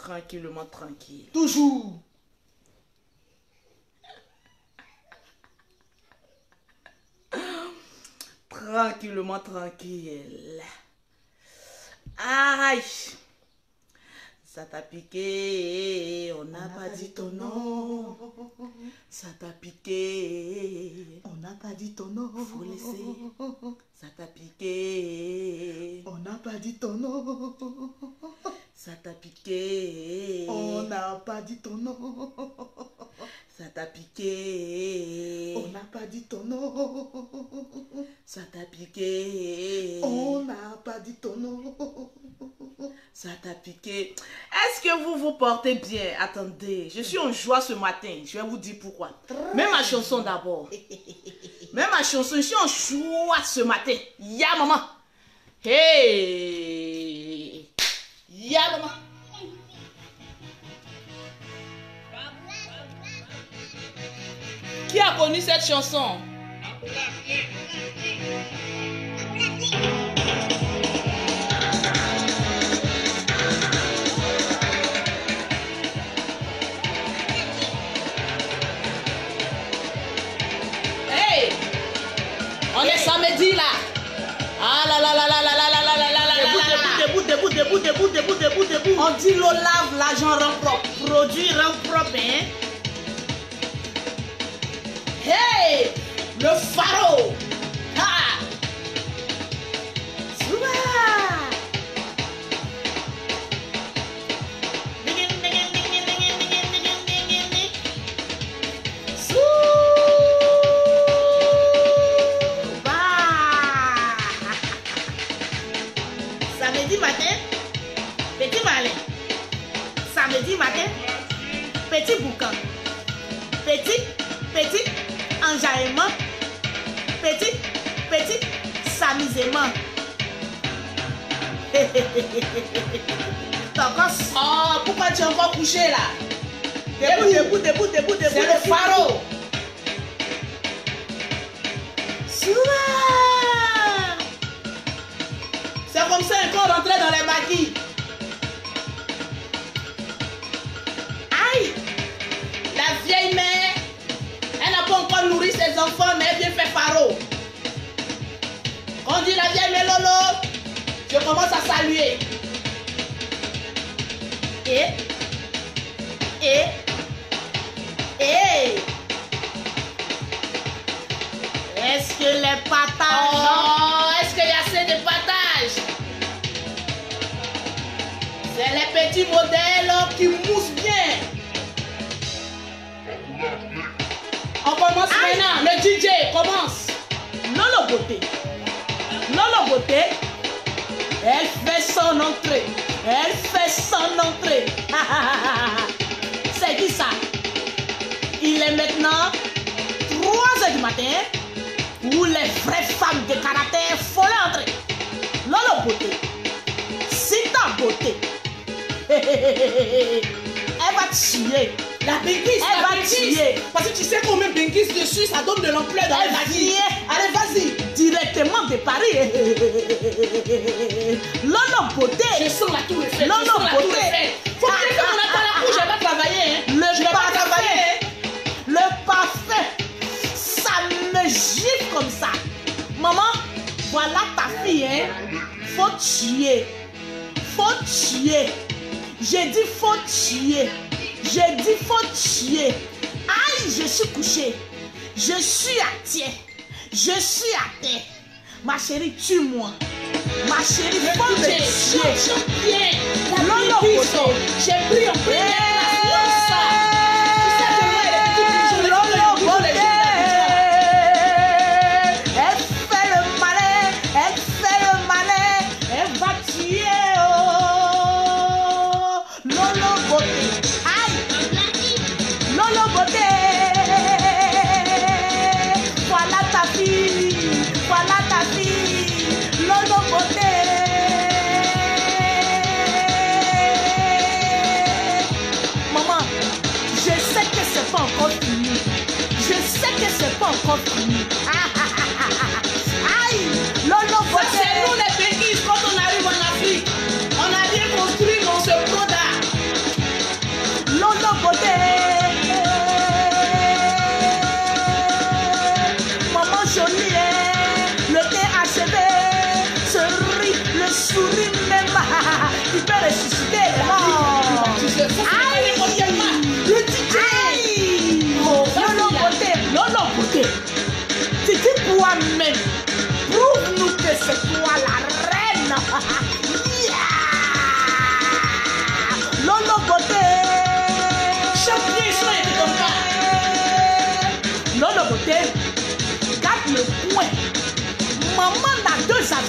tranquillement tranquille. Toujours. Tranquillement tranquille. Aïe. Ça t'a piqué, on n'a pas dit ton nom. Ça t'a piqué, On n'a pas dit ton nom. faut laisser. Ça t'a piqué, On n'a pas dit ton nom. ça t'a piqué. On n'a pas dit ton nom. Ça t'a piqué, On n'a pas dit ton nom. ça t'a piqué. On n'a pas dit ton nom. Ça t'a piqué. Est-ce que vous vous portez bien? Attendez, je suis en joie ce matin. Je vais vous dire pourquoi. Même ma chanson d'abord. Même ma chanson, je suis en joie ce matin. Ya maman. Hey. Ya maman. Qui a connu cette chanson? Hey! On est samedi là. Ah là là là là là là là là là là là. Debout. On dit l'eau lave, l'argent rend propre. Produit rend propre, hein? Hey! Le pharaon! Ha! Souba! Souba! Samedi matin, petit malin. Samedi matin, petit boucan. Petit enjaillement. Petit s'amusement. Oh, pourquoi tu es encore couché là? Debout. C'est le pharaon. Souba! C'est comme ça qu'on rentrait dans les maquis. Aïe! La vieille mère, elle n'a pas encore nourri ses enfants, mais elle vient faire pharaon. On dit la vieille mère Lolo, je commence à saluer. Et est-ce que les patages? Oh, est-ce qu'il y a assez de patages? C'est les petits modèles qui moussent bien. On commence maintenant. Le DJ commence. Lolo Beauté, elle fait son entrée. C'est qui ça? Il est maintenant 3h du matin où les vraies femmes de caractère font l'entrée. Lolo Beauté, si ta beauté, elle va tuer. La Bengis, elle va tuer. Parce que tu sais combien Bengis dessus, ça donne de l'ampleur dans les maquis. Allez, vas-y. Directement de Paris. Lolo Beauté. Je sens la tour Eiffel. Lolo Beauté. Faut que on attend la couche, elle va travailler. Le parfum, ça me gifle comme ça. Maman, voilà ta fille, hein. Faut tuer. J'ai dit faut tuer. Aïe, je suis couchée. Je suis à terre. Ma chérie, tue-moi. Ma chérie, faut me tuer. Lolo Beauté. J'ai pris en première place. Lolo Beauté. Elle fait le malin. Elle va tuer. Oh. Lolo Beauté. Aïe. Lolo Beauté. Voilà ta fille. Lolo Beauté. Maman, je sais que c'est pas encore fini. Aïe, Lolo Beauté. C'est nous les Bengis quand on arrive en Afrique. On a bien construit dans ce broda.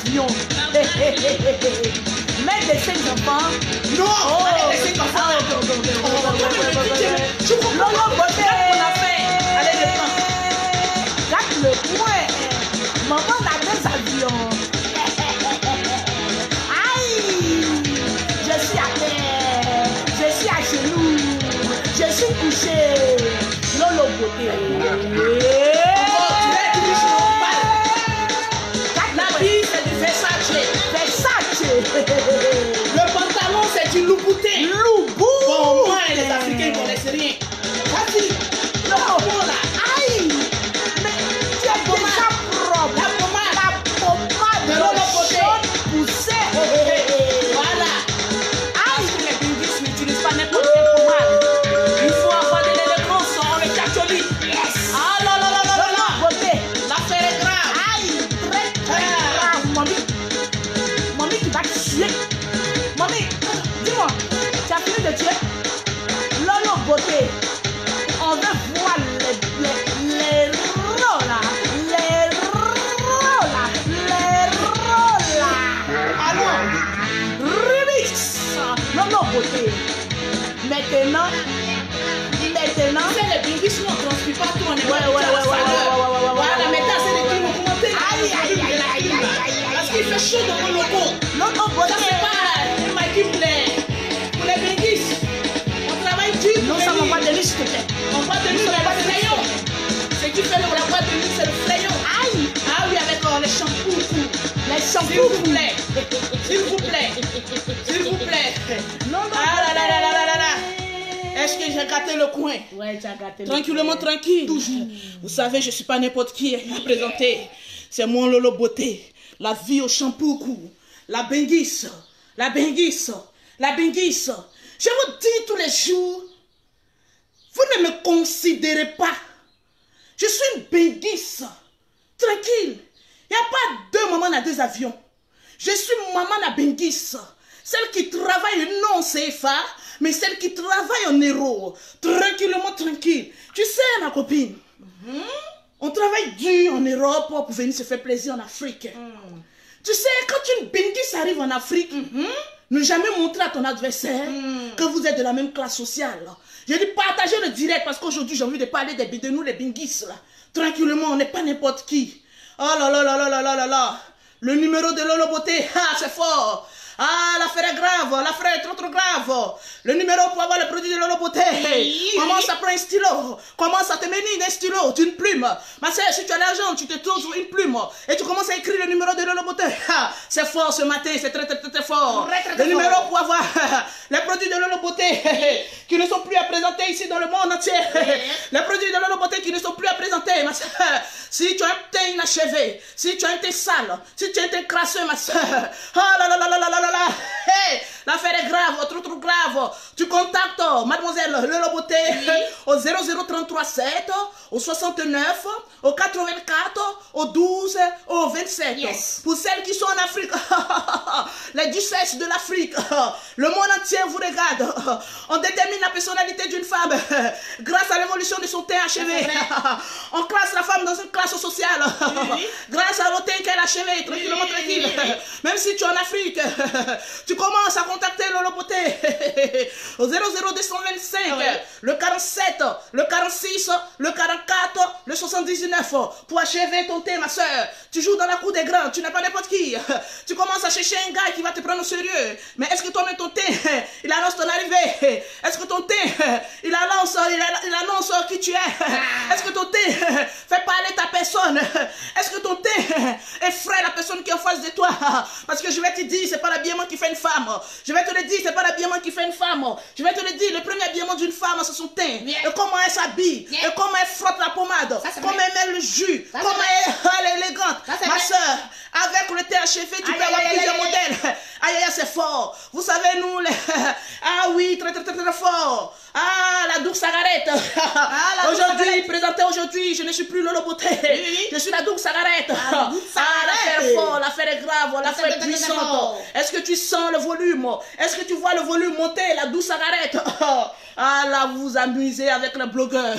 avions. Mets des 5 enfants. Non, Oh, allez, les 5 enfants. Tu comprends mon côté. Allez, les prends. Garde le coin. Maman a des avions. Aïe, je suis à terre. Je suis à genoux. Je suis couché. Lolo beauté. L'habit, c'est du Versace. Versace. Le pantalon, c'est du Louboutin. Loubou. Bon, moi, les Africains ne connaissent rien. Vas-y. Non. Aïe. Mais tu es déjà propre. La pommade. La pommade de Lolo Beauté. poussée. Voilà. Aïe. Les binguistes n'utilisent pas n'importe quelle pommade. Il faut avoir de l'élégance, on le cacholi. Yes. Ah là là là là là là. Beauté. L'affaire est grave. Aïe. Très grave. Mamie qui va tuer. Mamie, dis-moi, tu as fini de tuer? Lolo Beauté. On veut voir les rôles là. Les rôles là. Les rôles là. Allons. Remix. Lolo Beauté. Maintenant. Tu sais, les binguistes, nous, on ne transmet pas tout, on est Ouais. Voilà, maintenant, c'est les films commentés. Aïe. Parce qu'il fait chaud dans mon logo. Lolo Ça, Beauté. c'est pas une maille qui plaît. Pour les binguistes, on travaille dur. Nous sommes en voie de liste, s'il te plaît. On va de nuit, c'est le flayon. Ce qui fait la boîte de nuit, c'est le flayon. Aïe. Ah oui, avec les shampoings. Les S'il shampoings. vous plaît. S'il vous plaît. S'il vous plaît. Non. Ah là là là là là là. Est-ce que j'ai gâté le coin? Ouais, tu as gâté. Tranquillement, tranquille. Vous savez, je ne suis pas n'importe qui à présenter. C'est mon Lolo Beauté. La vie au shampoo. La benguisse. La benguisse. La benguisse. Je vous dis tous les jours, vous ne me considérez pas. Je suis une benguisse. Tranquille. Il n'y a pas deux mamans à deux avions. Je suis maman à benguisse. Celle qui travaille non CFA, mais celle qui travaille en héros. Tranquillement, tranquille. Tu sais, ma copine, on travaille dur en Europe pour venir se faire plaisir en Afrique. Tu sais, quand une benguisse arrive en Afrique, ne jamais montrer à ton adversaire que vous êtes de la même classe sociale. Je dis partagez le direct parce qu'aujourd'hui j'ai envie de parler de nous les binguistes là. Tranquillement, on n'est pas n'importe qui. Oh là là là là là là là là. Le numéro de Lolo Beauté, ah c'est fort. Ah, l'affaire est grave, l'affaire est trop grave. Le numéro pour avoir le produit de Lolo Beauté. Comment ça prend un stylo? Comment ça te mène un stylo, d'une plume? Ma soeur, si tu as l'argent, tu te trouves une plume et tu commences à écrire le numéro de Lolo Beauté. Ah, c'est fort ce matin, c'est très fort. Le numéro pour avoir les produits de Lolo Beauté qui ne sont plus à présenter ici dans le monde entier. Les produits de Lolo Beauté qui ne sont plus à présenter, ma soeur. Si tu as un teint inachevé, si tu as un teint sale, si tu as un teint crasseux, ma soeur. Oh là là là là là là là. Hey, l'affaire est grave, trop grave. Tu contactes mademoiselle Lolo Beauté au 00337, au 69, au 84, au 12, au 27. Yes. Pour celles qui sont en Afrique, les duchesses de l'Afrique, le monde entier vous regarde. On détermine la personnalité d'une femme grâce à l'évolution de son teint achevé. On classe la femme dans une classe sociale grâce à l'autre qu'elle a achevé, tranquillement tranquille. Même si tu es en Afrique, tu commences à contacter Lolo Beauté au 00225, le 47, le 46, le 44, le 79 pour achever ton thé, ma soeur. Tu joues dans la cour des grands, tu n'es pas n'importe qui. Tu commences à chercher un gars qui va te prendre au sérieux. Mais est-ce que toi-même ton thé, il annonce ton arrivée? Est-ce que ton thé, il annonce qui tu es? Est-ce que ton thé fait parler ta personne? Est-ce que ton thé effraie la personne qui est en face de toi? Parce que je vais te dire, c'est pas l'habillement qui fait une femme. Je vais te le dire, c'est pas l'habillement qui fait une femme. Je vais te le dire, le premier habillement d'une femme, c'est son teint. Et comment elle s'habille. Et comment elle frotte la pommade. Comment elle met le jus. Comment elle est élégante. Ma soeur, avec le teint achevé, tu peux avoir plusieurs modèles. Aïe, aïe, c'est fort. Vous savez, nous, les... Ah oui, très fort. Ah, la douce Sagarette. Aujourd'hui, présenté aujourd'hui, je ne suis plus Lolo Beauté. Je suis la douce Sagarette. Ah, l'affaire est forte, l'affaire est grave, l'affaire est puissante. Est-ce que tu sens le volume? Est-ce que tu vois le volume monter, la douce Sagarette? Ah là, vous vous amusez avec le blogueur.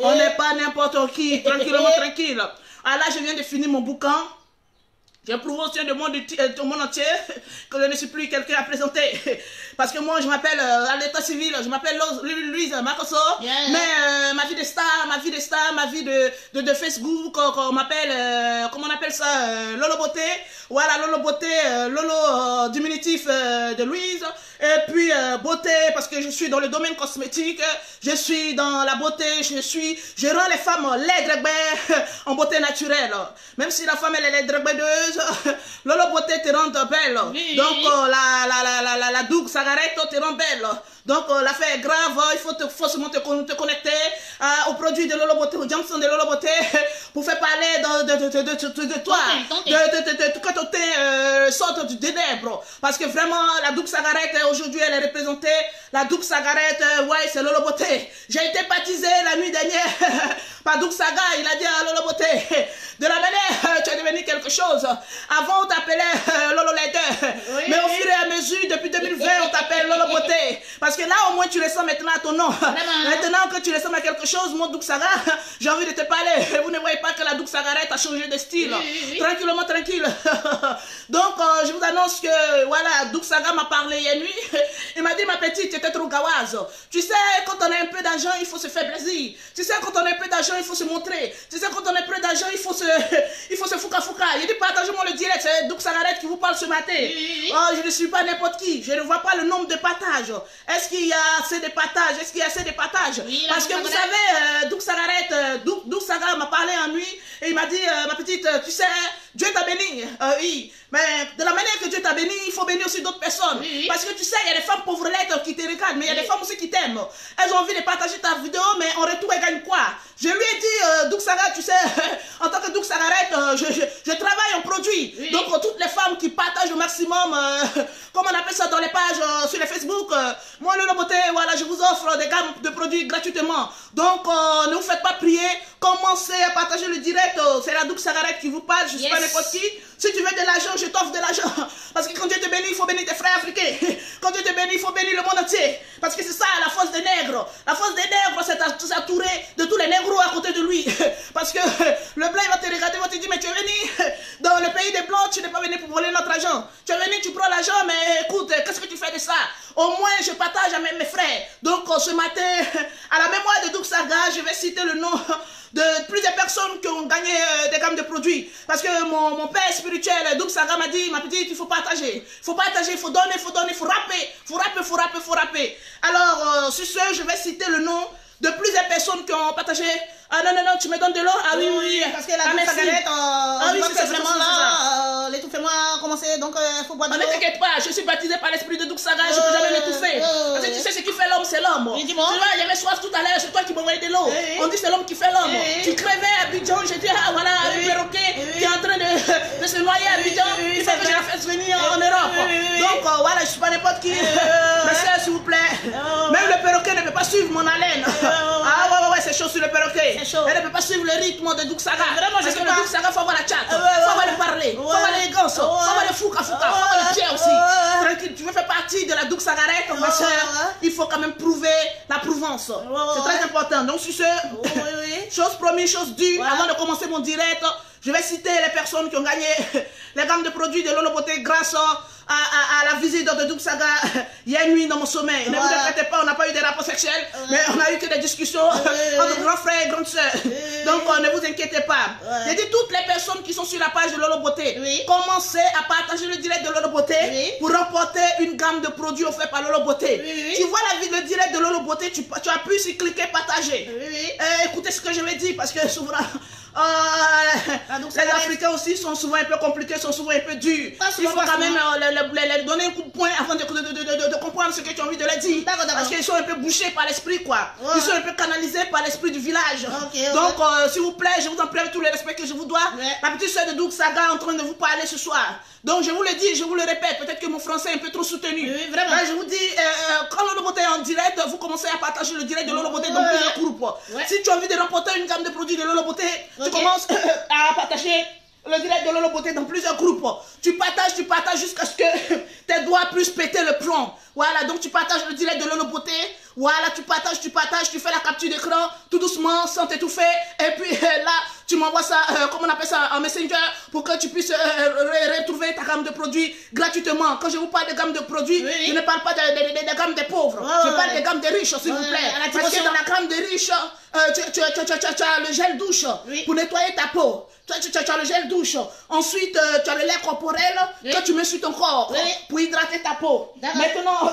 On n'est pas n'importe qui, tranquillement tranquille. Ah là, je viens de finir mon bouquin. J'ai prouvé au sein du monde entier que je ne suis plus quelqu'un à présenter. Parce que moi, je m'appelle à l'état civil, je m'appelle Louise Makoso. Mais ma vie de star, ma vie de Facebook, on m'appelle, comment on appelle ça, Lolo Beauté. Voilà, Lolo Beauté, Lolo diminutif de Louise. Et puis beauté, parce que je suis dans le domaine cosmétique, je suis dans la beauté, je rends les femmes laides en beauté naturelle. Même si la femme elle est dragbedeuse, Lolo Beauté te rend belle. Oui. Donc la Doug Sagaretto te rend belle. Donc l'affaire est grave, il faut forcément te connecter aux produits de Lolo Beauté, aux Johnson de Lolo Beauté, pour faire parler de toi, que ton teint sorte du ténèbre. Parce que vraiment, la Doug Sagarette, aujourd'hui, elle est représentée. La Doug Sagarette, ouais, c'est Lolo Beauté. J'ai été baptisé la nuit dernière par Doug Saga, il a dit à Lolo Beauté, de la manière, tu es devenu quelque chose. Avant, on t'appelait Lolo Leader. Oui, mais au fur et à mesure, depuis 2020, on t'appelle Lolo Beauté. Parce que là, au moins, tu ressembles maintenant à ton nom. Maintenant que tu ressembles à quelque chose, mon Doug Saga, j'ai envie de te parler. Vous ne voyez pas que la Doug Sagarette a changé de style. Tranquillement, tranquille. Donc, je vous annonce que, voilà, Doug Saga m'a parlé hier nuit. Il m'a dit, ma petite, tu étais trop gawaze. Tu sais, quand on a un peu d'argent, il faut se faire plaisir. Tu sais, quand on a un peu d'argent, il faut se montrer. Tu sais, quand on a un peu d'argent, il faut se fouca. Il dit, partagez-moi le direct. C'est Doug Sagarette qui vous parle ce matin. Oh, je ne suis pas n'importe qui. Je ne vois pas le nombre de partages. Est-ce qu'il y a assez de partages? Est-ce qu'il y a assez de partages? Parce que vous savez, Doug Sagarette, Doug Saga m'a parlé en nuit et il m'a dit, ma petite, tu sais, Dieu t'a béni. Oui, mais de la manière que Dieu t'a béni, il faut bénir aussi d'autres personnes. Parce que tu sais, il y a des femmes pauvrettes qui te regardent, mais il y a des femmes aussi qui t'aiment. Elles ont envie de partager ta vidéo, mais en retour, elles gagnent quoi? Je lui ai dit, Doug Saga, tu sais, en tant que Doug Sagarette, je travaille en produit. Donc, toutes les femmes qui partagent au maximum, comme on appelle ça dans les pages sur les Facebook, moi, Lolo Beauté, voilà, je vous offre des gammes de produits gratuitement. Donc, ne vous faites pas prier, commencez à partager le direct. C'est la Doug Sagarette qui vous parle, je ne suis pas n'importe qui. Si tu veux de l'argent, je t'offre de l'argent. Parce que quand Dieu te bénit, il faut bénir tes frères africains. Quand Dieu te bénit, il faut bénir le monde entier. Parce que c'est ça, la force des nègres. La force des nègres, c'est s'entourer de tous les négros à côté de lui. Parce que le blanc, il va te regarder, il va te dire, mais tu es venu dans le pays des blancs, tu n'es pas venu pour voler notre argent. Tu es venu, tu prends l'argent, mais écoute, qu'est-ce que tu fais de ça? Au moins, je partage à mes frères. Donc, ce matin, à la mémoire de Doug Saga, je vais citer le nom de plusieurs personnes qui ont gagné des gammes de produits. Parce que mon père spirituel, Doug Saga, m'a dit, ma petite, il faut partager. Il faut partager, il faut donner, il faut donner, il faut rapper. Il faut rapper, il faut rapper, il faut rapper. Alors, sur ce, je vais citer le nom de plusieurs personnes qui ont partagé. Ah non, tu me donnes de l'eau? Ah oui, oui. Parce que la Sagarette, oui, c'est vraiment là, l'étouffement a commencé, donc il faut boire de l'eau. Ne t'inquiète pas, je suis baptisé par l'esprit de Doug Saga, je ne peux jamais m'étouffer. Parce que tu sais ce qui fait l'homme, c'est l'homme. Tu vois, il y avait soif tout à l'heure, c'est toi qui m'envoyais de l'eau. On dit c'est l'homme qui fait l'homme. Tu crevais à Abidjan, j'ai dit, ah voilà, un perroquet qui est en train de se noyer à Abidjan, il faut que je la fasse venir en Europe. Donc voilà, je ne suis pas n'importe qui. Mais sœur, s'il vous plaît, même le perroquet ne peut pas suivre mon haleine. Ah ouais, c'est chaud sur le perroquet. Elle ne peut pas suivre le rythme de Doug Saga. Vraiment, parce que le Doug Saga, il faut avoir la chatte, il faut avoir le parler, il faut avoir l'élégance, il faut avoir le fouca, il faut avoir le pied aussi. Tranquille, tu veux faire partie de la Doug Sagarette, ma soeur, il faut quand même prouver la prouvence. C'est très important. Donc, sur ce, chose promise, chose due, avant de commencer mon direct, je vais citer les personnes qui ont gagné les gammes de produits de Lolo Beauté grâce à la visite de Doug Saga hier nuit dans mon sommeil. Ne vous inquiétez pas, on n'a pas eu de rapports sexuels, mais on a eu que des discussions entre grands frères et grandes sœurs. Donc ne vous inquiétez pas. J'ai dit toutes les personnes qui sont sur la page de Lolo Beauté, commencez à partager le direct de Lolo Beauté pour remporter une gamme de produits offerts par Lolo Beauté. Tu vois le direct de Lolo Beauté, tu appuies sur cliquer partager. Écoutez ce que je vais dire parce que souvent les Africains aussi sont souvent un peu compliqués, sont souvent un peu durs. Il faut quand même leur donner un coup de poing avant de comprendre ce que tu as envie de leur dire. Parce qu'ils sont un peu bouchés par l'esprit, quoi. Ils sont un peu canalisés par l'esprit du village. Donc, s'il vous plaît, je vous en prie avec tout le respect que je vous dois. La petite soeur de Doug Saga est en train de vous parler ce soir. Donc, je vous le dis, je vous le répète, peut-être que mon français est un peu trop soutenu. Vraiment. Mais je vous dis, quand Lolo Beauté est en direct, vous commencez à partager le direct de Lolo Beauté dans plusieurs groupes. Si tu as envie de remporter une gamme de produits de Lolo Beauté, tu commences à partager le direct de Lolo Beauté dans plusieurs groupes. Tu partages jusqu'à ce que tes doigts puissent péter le plomb. Voilà, donc tu partages le direct de Lolo Beauté Voilà, tu partages, tu fais la capture d'écran, tout doucement, sans t'étouffer. Et puis là, tu m'envoies ça, comment on appelle ça, en Messenger, pour que tu puisses retrouver ta gamme de produits gratuitement. Quand je vous parle de gamme de produits, je ne parle pas de gamme des pauvres. Je parle de gamme des riches, s'il vous plaît. Parce que dans la gamme des riches, tu as le gel douche pour nettoyer ta peau. Tu as le gel douche. Ensuite, tu as le lait corporel que tu mets sur ton corps pour hydrater ta peau. Maintenant,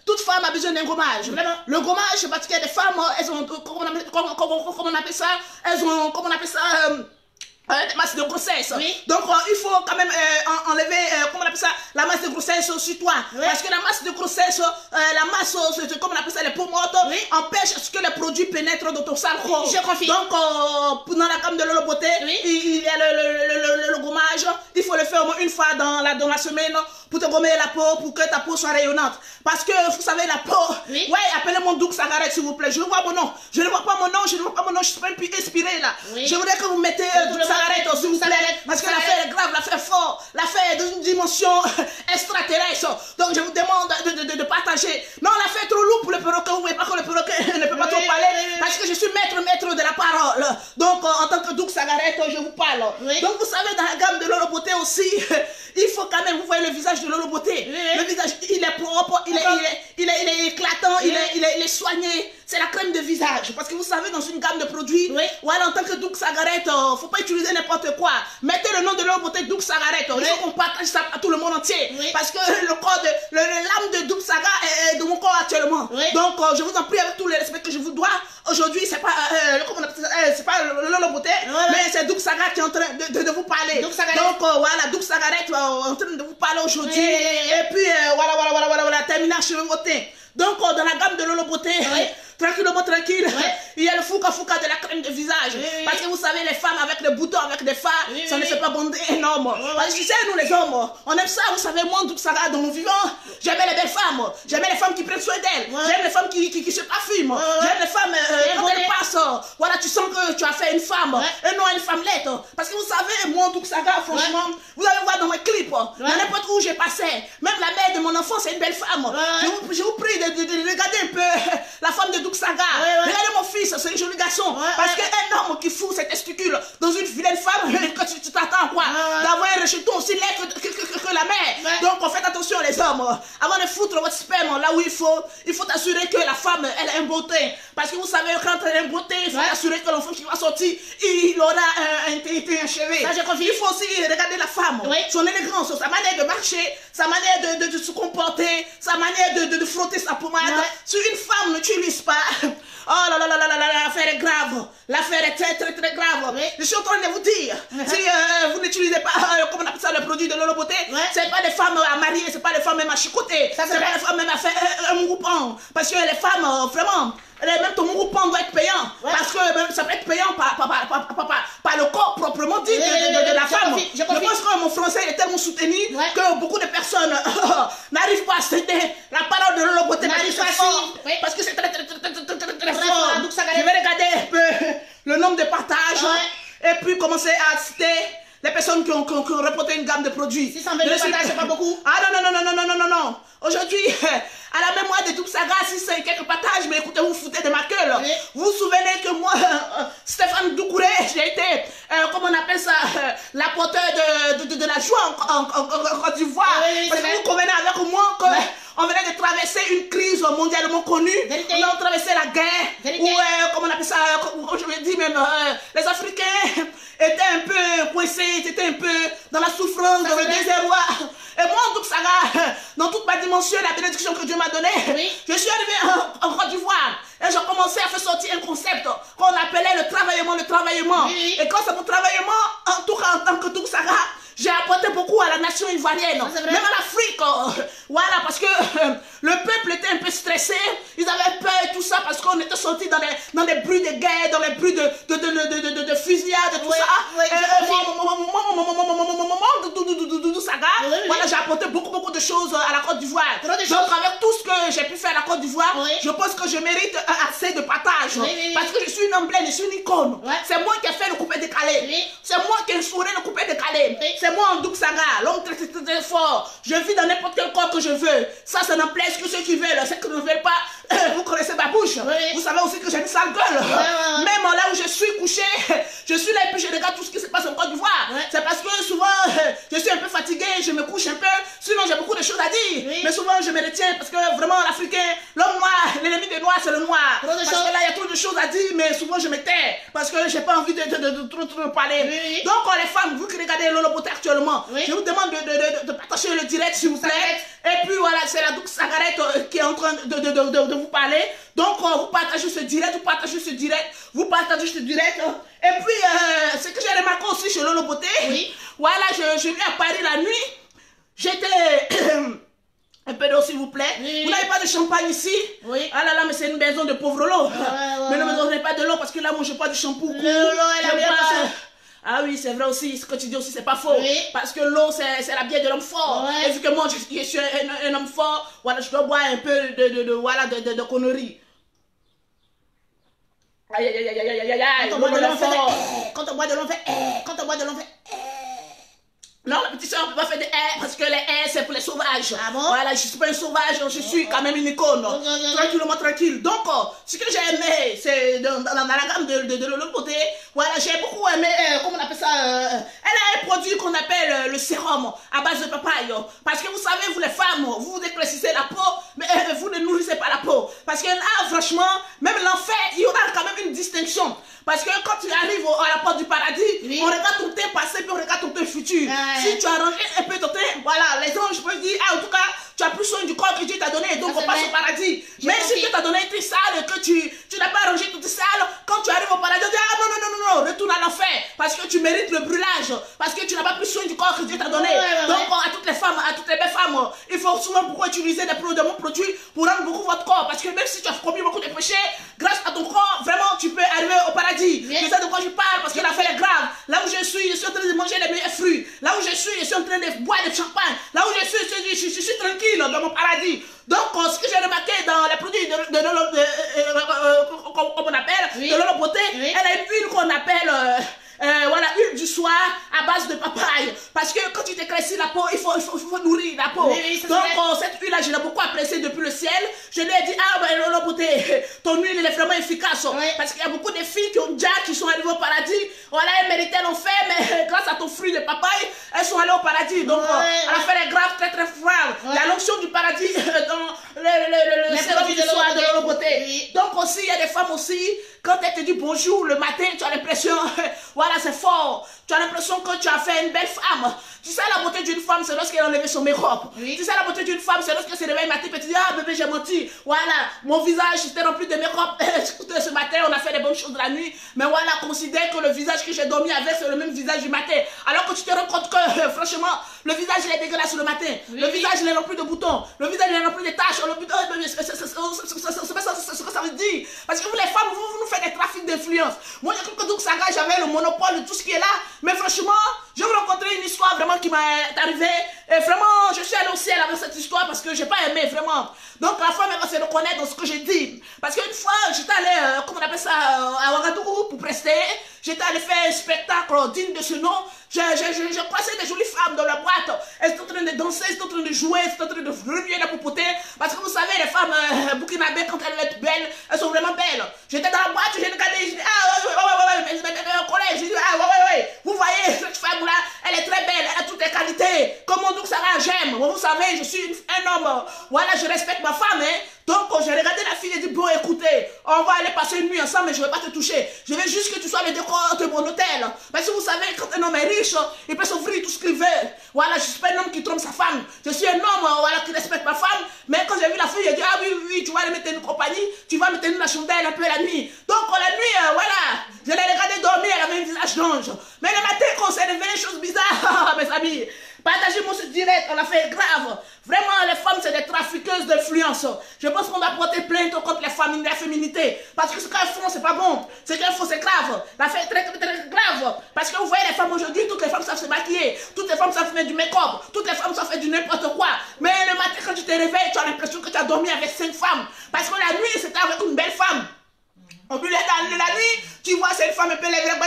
toute femme a besoin d'un gommage. Le gommage, parce qu'il y a des femmes, elles ont, comment on appelle ça, elles ont, comment on appelle ça, des masses de grossesse. Donc, il faut quand même enlever, comment on appelle ça, la masse de grossesse sur toi. Parce que la masse de grossesse, la masse, comment on appelle ça, les peaux mortes, empêche à ce que les produits pénètrent dans ton sale corps. Je confirme. Donc, dans la gamme de Lolo Beauté, il y a le gommage. Il faut le faire au moins une fois dans la semaine pour te gommer la peau, pour que ta peau soit rayonnante. Parce que, vous savez, la peau, appelez-moi Doux Sagaret, s'il vous plaît. Je ne vois mon nom. Je ne vois pas mon nom, je ne suis pas inspiré là. Je voudrais que vous mettez Doux Sagaret, s'il vous plaît. Parce que l'affaire est grave, l'affaire est forte, l'affaire est dans une dimension extraterrestre. Donc, je vous demande de partager. Non, l'affaire est trop lourde pour le perroquet. Vous ne voyez pas que le perroquet ne peut pas trop parler. Parce que je suis maître de la parole. Donc, en tant que Doux Sagaret, je vous parle. Donc, vous savez, dans la gamme de Lolo Beauté aussi, il faut quand même, vous voyez le visage de Lolo Beauté. Le visage, il est propre, il est éclatant, il est soigné. C'est la crème de visage. Parce que vous savez, dans une gamme de produits, voilà, en tant que Doux Sagaret, il ne faut pas utiliser n'importe quoi. Mettez le nom de Lolo Beauté Doux Sagaret. Il faut qu'on partage ça à tout le monde entier. Parce que l'âme de Doux Saga est de mon corps actuellement. Donc, je vous en prie, avec tout le respect que je vous dois, aujourd'hui, c'est pas, c'est pas Lolo Beauté, mais c'est Doux Saga qui est en train de vous parler. Donc, voilà, Doux Sagaret en train de vous parler aujourd'hui. Et puis, voilà, terminage cheveux beauté. Donc, dans la gamme de Lolo Beauté, tranquillement tranquille, il y a le fouca de la crème de visage. Parce que vous savez, les femmes avec des boutons, avec des fards, ça ne fait pas bonder énorme. Parce que tu sais, nous les hommes, on aime ça, vous savez, moi, Doux Saga, dans mon vivant, j'aimais les belles femmes. J'aimais les femmes qui prennent soin d'elles. J'aime les femmes qui se parfument. J'aime les femmes, quand elles passent, voilà, tu sens que tu as fait une femme, et non une femmelette. Parce que vous savez, moi, Doux Saga, franchement, vous allez voir dans mes clips, dans n'importe où j'ai passé, même la mère de mon enfant, c'est une belle femme. Je vous prie de regarder un peu la femme de Doux Saga. Regardez mon fils, c'est un joli garçon. Parce qu'un homme qui fout ses testicules dans une vilaine femme, quand tu t'attends quoi, d'avoir un rejeton aussi laid que la mère. Donc faites attention les hommes. Avant de foutre votre sperme là où il faut assurer que la femme elle a un beau teint. Parce que vous savez, quand elle a un beau teint, il faut assurer que l'enfant qui va sortir, il aura un teint achevé. Il faut aussi regarder la femme, son élégance, sa manière de marcher, sa manière de se comporter, sa manière de frotter sa pommade. Si une femme ne t'utilise pas, oh là là là là là, l'affaire est grave. L'affaire est très très très grave. Je suis en train de vous dire, si vous n'utilisez pas, comment on appelle ça, le produit de Lolo Beauté, c'est pas des femmes à marier, c'est pas des femmes même à chicoter, c'est pas des femmes même à faire un groupement. Parce que les femmes, vraiment, même ton groupement doit être payant. Parce que ça peut être payant par le corps proprement dit de la femme. Je pense que mon français est tellement soutenu que beaucoup de personnes n'arrivent pas à céder la parole de Lolo Beauté. Parce que c'est très fort. Je vais regarder un peu le nombre de partages et puis commencer à citer les personnes qui ont reporté une gamme de produits. 622 partages, c'est pas beaucoup. Ah non. Aujourd'hui, à la mémoire de Doux Saga, si c'est quelques partages, mais écoutez, vous foutez de ma gueule. Vous vous souvenez que moi, Stéphane Doucouré, j'ai été, comment on appelle ça, l'apporteur de la joie en Côte d'Ivoire. Parce que vous convenez avec moi que on venait de traverser une crise mondialement connue. On a traversé la guerre. Ou, comment on appelle ça, je vais dire même, les Africains étaient un peu coincés, étaient un peu dans la souffrance, dans le désespoir. Et moi, Doux Saga, dans toute ma dimension, la bénédiction que Dieu m'a donnée, je suis arrivé en Côte d'Ivoire. Et j'ai commencé à faire sortir un concept qu'on appelait le travaillement. Et quand c'est mon travaillement, en tout cas en tant que Doux Saga, j'ai apporté beaucoup à la nation ivoirienne, même à l'Afrique. Voilà, parce que le peuple était un peu stressé, ils avaient peur et tout ça, parce qu'on était sortis dans des bruits de guerre, dans les bruits de fusillade et tout ça. Doux Saga, voilà, j'ai apporté beaucoup de choses à la Côte d'Ivoire. Donc avec tout ce que j'ai pu faire à la Côte Côte d'Ivoire, oui. je pense que je mérite assez de partage. Oui. Parce que je suis une emblème, je suis une icône. Ouais. C'est moi qui ai fait le coupé décalé. Oui. C'est moi qui ai instauré le coupé décalé. Oui. C'est moi en Douk Saga, l'homme très fort. Je vis dans n'importe quel corps que je veux. Ça n'en plaise que ceux qui veulent. Ceux qui ne veulent pas, vous connaissez ma bouche. Oui. Vous savez aussi que j'ai une sale gueule. Ouais. Même là où je suis couché, je suis là et puis je regarde tout ce qui se passe en Côte d'Ivoire. Ouais. C'est parce que souvent, je suis un peu fatiguée, je me couche un peu. Sinon, j'ai beaucoup de choses à dire. Oui. Mais souvent, je me retiens parce que vraiment, l'Africain, l'homme noir, l'ennemi des noirs, c'est le noir. Trop de Parce choses. que là, il y a trop de choses à dire, mais souvent, je me tais. Parce que j'ai pas envie de trop parler. Oui. Donc, les femmes, vous qui regardez Lolo Beauté actuellement, Oui. je vous demande de partager le direct, s'il vous plaît. Et puis, voilà, c'est la Douk Sagarette qui est en train de vous parler. Donc, vous partagez ce direct, vous partagez ce direct. Et puis, ce que j'ai remarqué aussi chez Lolo Beauté, Oui. voilà, je viens à Paris la nuit. J'étais... Un peu d'eau, s'il vous plaît. Oui. Vous n'avez pas de champagne ici? Oui. Ah là là, mais c'est une maison de pauvre l'eau. Mais ne me ouais. donnez pas de l'eau parce que là, moi, je n'ai pas de shampoing. L'eau est la meilleure boisson. Ah oui, c'est vrai aussi. Ce que tu dis aussi, c'est pas faux. Oui. Parce que l'eau, c'est la bière de l'homme fort. Ouais. Et vu que moi, je suis un homme fort, voilà, je dois boire un peu de conneries. Aïe, aïe, aïe, aïe, aïe, aïe, aïe. Quand on boit de l'eau, on fait fort. Quand on boit de l'eau, on fait Quand on boit de l'eau, on fait Non, la petite soeur, on ne peut pas faire des airs parce que les airs, c'est pour les sauvages. Ah bon? Voilà, je ne suis pas un sauvage, je suis quand même une icône. Tranquillement, tranquille. Donc, ce que j'ai aimé, c'est dans la gamme de l'autre côté, voilà, j'ai beaucoup aimé, comment on appelle ça, elle a un produit qu'on appelle le sérum à base de papaye. Parce que vous savez, vous les femmes, vous éclaircissez la peau, mais vous ne nourrissez pas la peau. Parce que là, franchement, même l'enfer, il y aura quand même une distinction. Parce que quand tu arrives à la porte du paradis, oui. on regarde ton teint passé puis on regarde ton teint futur. Si tu as rangé un peu ton teint, voilà, les anges peuvent dire, ah, en tout cas, tu as plus soin du corps que Dieu t'a donné, donc on passe au paradis. Mais si Dieu t'a donné un teint sale, que tu n'as pas rangé ton teint sale, quand tu arrives au paradis, tu dis, ah non, retourne à l'enfer, parce que tu mérites le brûlage, parce que tu n'as pas plus soin du corps que Dieu t'a donné. Donc à toutes les femmes, à toutes les belles femmes, il faut souvent pourquoi utiliser de mon produit pour rendre beaucoup votre corps, parce que même si tu as commis beaucoup de péchés, grâce à ton corps, vraiment, tu peux arriver au paradis. Tu sais de quoi je parle, parce que l'affaire est grave. Là où je suis en train de manger les meilleurs fruits. Là où je suis en train de boire du champagne. Là où je suis tranquille dans mon paradis. Donc, ce que j'ai remarqué dans les produits comme on appelle, de Lolo Beauté, elle a une huile qu'on appelle... voilà, huile du soir à base de papaye. Parce que quand tu t'éclaircis la peau, il faut nourrir la peau. Donc, cette huile-là, je l'ai beaucoup appréciée depuis le ciel. Je lui ai dit, ah, ben, Lolo Beauté, ton huile, elle est vraiment efficace. Parce qu'il y a beaucoup de filles qui sont arrivées au paradis. Voilà, elles méritaient l'enfer, mais grâce à ton fruit de papaye, elles sont allées au paradis. Donc, l'affaire est grave, très, très grave. Il y a l'onction du paradis dans le sérum du soir de Lolo Beauté. Donc, aussi, il y a des femmes aussi, quand elles te disent bonjour le matin, tu as l'impression, voilà, c'est fort. Tu as l'impression que tu as fait une belle femme. Tu sais, la beauté d'une femme, c'est lorsqu'elle a enlevé son make-up. Tu sais, la beauté d'une femme, c'est lorsqu'elle se réveille matin et tu dis, ah bébé, j'ai menti. Voilà, mon visage était rempli de make-up. Ce matin, on a fait des bonnes choses de la nuit. Mais voilà, considère que le visage que j'ai dormi avec, c'est le même visage du matin. Alors que tu te rends compte que, franchement, le visage, il est dégueulasse le matin. Le visage, il est rempli de boutons. Le visage, il est rempli de taches. C'est ce que ça veut dire. Parce que vous, les femmes, vous nous faites des trafics d'influence. Moi, j'ai cru que Douk Saga, j'avais le monopole de tout ce qui est là. Mais franchement, je vais vous raconter une histoire vraiment qui m'est arrivée. Et vraiment, je suis allée au ciel avec cette histoire parce que j'ai pas aimé, vraiment. Donc la femme, elle va se reconnaître dans ce que j'ai dit. Parce qu'une fois, j'étais allée, comment on appelle ça, à Ouagadougou pour prester. J'étais allée faire un spectacle digne de ce nom. J'ai croisé des jolies femmes dans la boîte. Elles étaient en train de danser, elles étaient en train de jouer, elles étaient en train de remuer la popoter. Parce que vous savez, les femmes burkinabées, quand elles sont belles, elles sont vraiment belles. J'étais dans la boîte, j'ai regardé, j'ai dit, ah ouais, mais collègue, j'ai dit, ah ouais, vous voyez, cette femme-là, elle est très belle, elle a toutes les qualités. Comme on dit que ça va, j'aime. Vous savez, je suis un homme. Voilà, je respecte ma femme, hein. Donc, j'ai regardé la fille et dit, bon, écoutez, on va aller passer une nuit ensemble, mais je ne vais pas te toucher. Je veux juste que tu sois le décor de mon hôtel. Parce que vous savez, quand un homme est riche, il peut s'offrir tout ce qu'il veut. Voilà, je ne suis pas un homme qui trompe sa femme. Je suis un homme voilà, qui respecte ma femme. Mais quand j'ai vu la fille, j'ai dit, ah oui, tu vas aller me tenir une compagnie, tu vas me tenir la chandelle un peu la nuit. Donc, la nuit, voilà, je l'ai regardé dormir, elle avait un visage d'ange. Mais le matin, quand on s'est réveillé, chose bizarre, mes amis. Partagez-moi ce direct, on a fait grave. Vraiment, les femmes, c'est des trafiqueuses d'influence. Je pense qu'on doit porter plainte contre les femmes, la féminité. Parce que ce qu'elles font, c'est pas bon. Ce qu'elles font, c'est grave. L'affaire est très, très, très grave. Parce que vous voyez les femmes aujourd'hui, toutes les femmes savent se maquiller. Toutes les femmes savent faire du make-up. Toutes les femmes savent faire du n'importe quoi. Mais le matin, quand tu te réveilles, tu as l'impression que tu as dormi avec 5 femmes. Parce que la nuit, c'était avec une belle femme. Au milieu de la nuit, tu vois, c'est une femme un peu légère.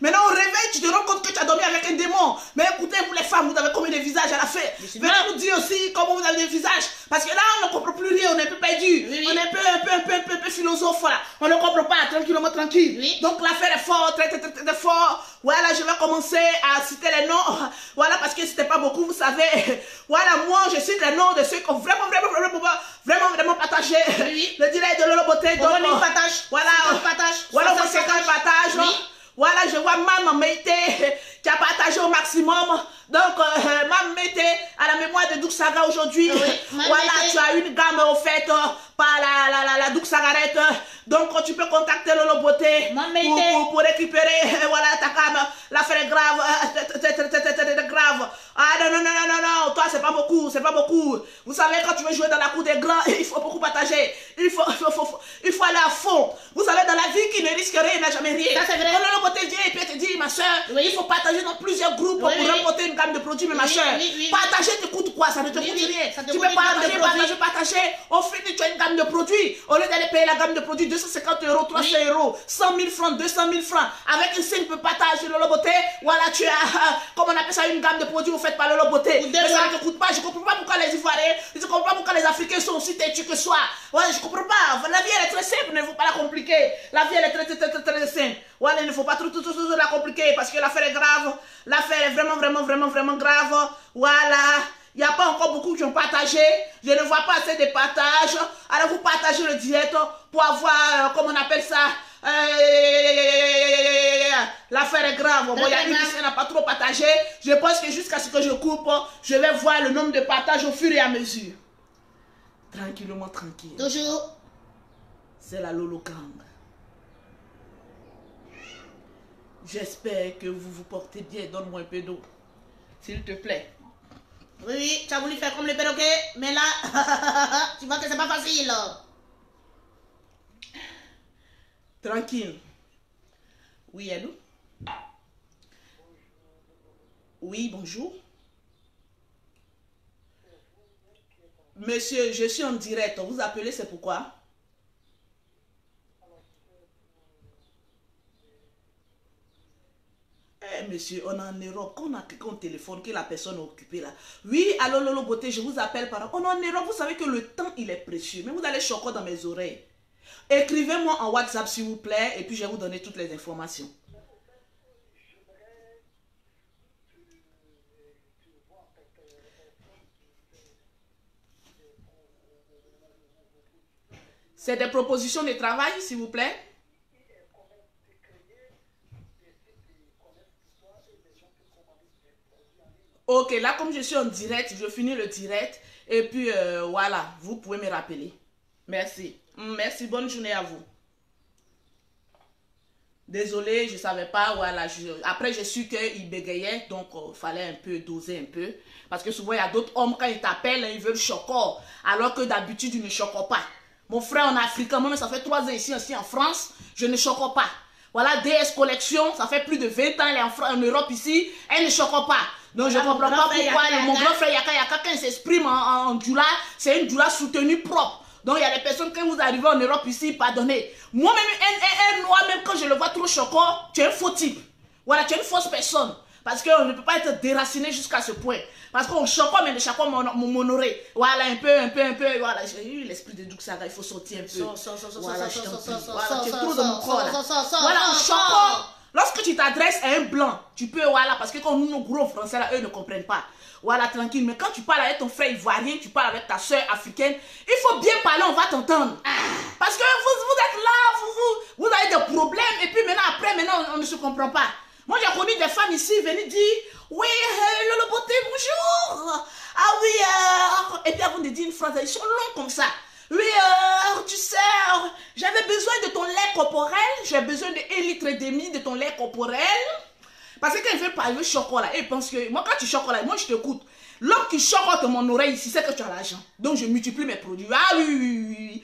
Maintenant, au réveil, tu te rends compte que tu as dormi avec un démon. Mais écoutez, vous les femmes, vous avez combien de visages à la fin? Venez nous dire aussi comment vous avez des visages. Parce que là, on ne comprend plus rien, on est un peu perdu. Oui. On est un peu philosophe, là. On ne comprend pas, tranquillement, tranquille. Oui. Donc, l'affaire est fort, très, très, très, très fort. Voilà, je vais commencer à citer les noms. Voilà, parce que c'était pas beaucoup, vous savez. Voilà, moi, je cite les noms de ceux qui ont vraiment partagé le direct de Lolo Beauté. Donc, on partage. Voilà. Voilà, on sait qu'on partage. Oui. Voilà, je vois Maman Meite qui a partagé au maximum. Donc, Maman Meite, à la mémoire de Douk Saga aujourd'hui. Oui. Voilà, tu as une gamme offerte par la Douk Sagarette. Donc, tu peux contacter Lolo Beauté pour récupérer voilà, ta gamme. L'affaire est grave, très grave. Ah non, toi, c'est pas beaucoup, c'est pas beaucoup. Vous savez, quand tu veux jouer dans la cour des grands, il faut beaucoup partager. Il faut aller à fond. Vous savez, dans la vie, qui ne risque rien, n'a jamais rien. Ça, c'est vrai. Quand Lolo Beauté vient et puis te dit, ma soeur, il faut partager dans plusieurs groupes pour remporter une gamme de produits, mais ma soeur, partager te coûte quoi? Ça ne te coûte rien. Tu peux partager. Au final, tu as une gamme de produits. Au lieu d'aller payer la gamme de produits, 250 €, 300 €, 100 000 francs, 200 000 francs, avec un simple partage de Lolo Beauté, voilà, tu as, comme on appelle ça, une gamme de produits faites par Lolo Beauté. Mais ça ne te coûte pas. Je ne comprends pas pourquoi les Ivoiriens, je ne comprends pas pourquoi les Africains sont aussi têtus que soi. Ouais, je ne comprends pas. La vie, elle est très simple, il ne faut pas la compliquer. La vie, elle est très simple. Voilà, il ne faut pas tout la compliquer parce que l'affaire est grave. L'affaire est vraiment grave. Voilà. Il n'y a pas encore beaucoup qui ont partagé. Je ne vois pas assez de partages. Alors, vous partagez le direct pour avoir, comment on appelle ça, l'affaire est grave. Bon, il y a une qui n'a pas trop partagé. Je pense que jusqu'à ce que je coupe, je vais voir le nombre de partages au fur et à mesure. Tranquillement, tranquille. Toujours. C'est la Lolo Gang. J'espère que vous vous portez bien. Donne-moi un peu d'eau, s'il te plaît. Oui, tu as voulu faire comme le perroquet, mais là, tu vois que c'est pas facile. Tranquille. Oui, allô? Oui, bonjour. Monsieur, je suis en direct. Vous appelez, c'est pourquoi? Monsieur, on est en Europe. Quand on a quelqu'un au téléphone, que la personne est occupée là. Oui, allô, Lolo Beauté, je vous appelle par... On est en Europe, vous savez que le temps, il est précieux. Mais vous allez choquer dans mes oreilles. Écrivez-moi en WhatsApp, s'il vous plaît, et puis je vais vous donner toutes les informations. C'est des propositions de travail, s'il vous plaît? Ok, là, comme je suis en direct, je finis le direct. Et puis, voilà, vous pouvez me rappeler. Merci. Merci, bonne journée à vous. Désolé, je ne savais pas. Voilà, après, j'ai su qu'il bégayait. Donc, il fallait un peu doser un peu. Parce que souvent, il y a d'autres hommes, quand ils t'appellent, ils veulent choquer. Alors que d'habitude, ils ne choquent pas. Mon frère en Africain, moi, ça fait 3 ans ici en France, je ne choque pas. Voilà, DS Collection, ça fait plus de 20 ans, elle est en Europe ici, elle ne choque pas. Donc je ne comprends pas pourquoi mon grand frère Yaka, quand il s'exprime en Djoula, c'est une Djoula soutenue propre. Donc il y a des personnes, quand vous arrivez en Europe ici, pardonnez. Moi-même, un noir, même quand je le vois trop choquant, tu es un faux type. Voilà, tu es une fausse personne. Parce qu'on ne peut pas être déraciné jusqu'à ce point. Parce qu'on choque, mais ne choque pas m'honorer. Voilà, un peu. Voilà, j'ai eu l'esprit de Douk Saga, il faut sortir un peu. Voilà, je t'en prie. Voilà, tu es trop dans mon corps là. Voilà, on choque. Lorsque tu t'adresses à un blanc, tu peux, voilà, parce que quand nous, nos gros français là, eux ne comprennent pas. Voilà, tranquille. Mais quand tu parles avec ton frère ivoirien, tu parles avec ta soeur africaine, il faut bien parler, on va t'entendre. Parce que vous êtes là, vous avez des problèmes, et puis maintenant, on ne se comprend pas. Moi, j'ai connu des femmes ici venir dire, oui, Lolo Beauté, bonjour. Ah oui, et puis avant de dire une phrase, ils sont longs comme ça. Oui, tu sais, j'avais besoin de ton lait corporel, j'ai besoin de 1,5 litre de ton lait corporel. Parce que quand il veut parler chocolat, il pense que, moi quand tu chocolat, moi je t'écoute. L'homme qui chocotte mon oreille ici, c'est que tu as l'argent. Donc je multiplie mes produits. Ah oui, oui, oui, oui.